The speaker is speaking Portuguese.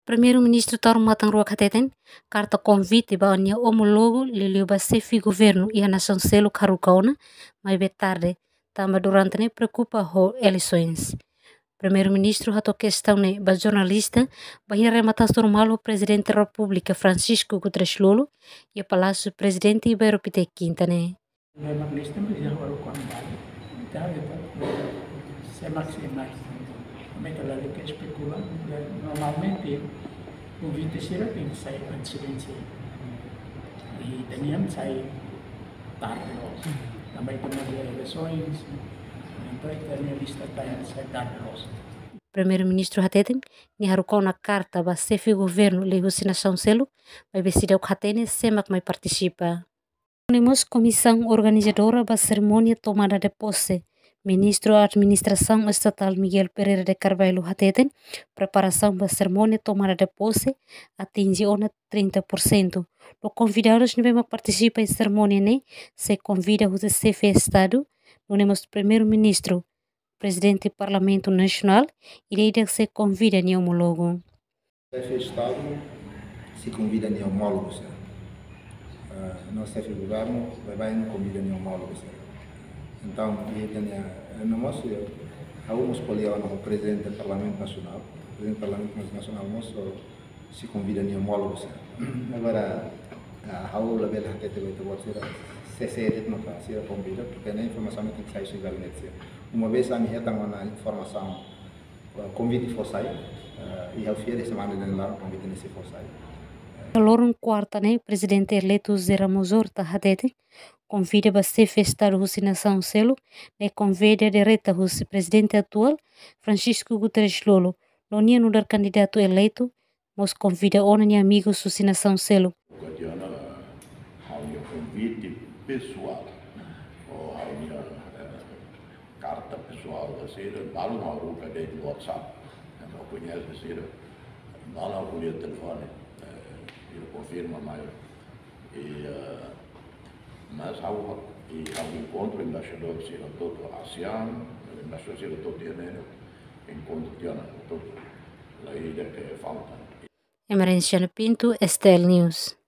Primeiro-ministro Tauro Matanrua Kateten, carta convite para o homólogo Lelio Basefi governo e a nação selo Carucaona, mas bem tarde, também durante ne preocupa ho eleições. Primeiro-ministro hato questão ne ba jornalista, bahir rematas normal o presidente da República Francisco Guterres Lolo e o palácio presidente Ibero Pite Quinta ne. Primeiro-ministro mas já agora quando vai, se maximais. Como é que ela que especula? Normalmente o 26 tem que sair antes de vencer. E Daniel sai tarde. Também temos eleições, então a lista sai tarde. Primeiro-ministro Hateten, ni harukou na carta ba sefi governo le nação selo, vai decidir o Hatene sema que vai participa. Temos comissão organizadora ba cerimônia tomada de posse. Ministro da Administração Estatal Miguel Pereira de Carvalho Hateten, preparação para a cerimônia tomada de posse atinge 30%. Os convidados que vão participar da cerimônia se convida o chefe de Estado, temos primeiro-ministro, presidente do Parlamento Nacional e líder se convida o homólogo. O chefe de Estado se convida o homólogo. Nosso chefe de governo vai convida o homólogo. Então, nós vamos escolher o presidente do Parlamento Nacional. O presidente do Parlamento Nacional se convida a homólogos. Agora, a aula dela até vai ter se não está se convida porque a informação que sai sobre o gabinete. Uma vez a minha uma informação convite for sair e ao fim de semana de lá convite nesse for sair. Loron quarta né presidente eleito Zé Ramos Horta Hatete convida para se festar o nação selo e convida direta o presidente atual Francisco Guterres Lolo lonia no dar candidato eleito mas convida oni amigos o nação selo. Convite pessoal ou a minha carta pessoal assim dá uma grupo de WhatsApp não conhece assim dá uma colher telefone ele confirma mais e mas há um encontro embaixador se todo ASEAN embaixador se todo encontro que todo a ilha que falta. Emerência Pinto, Estel News.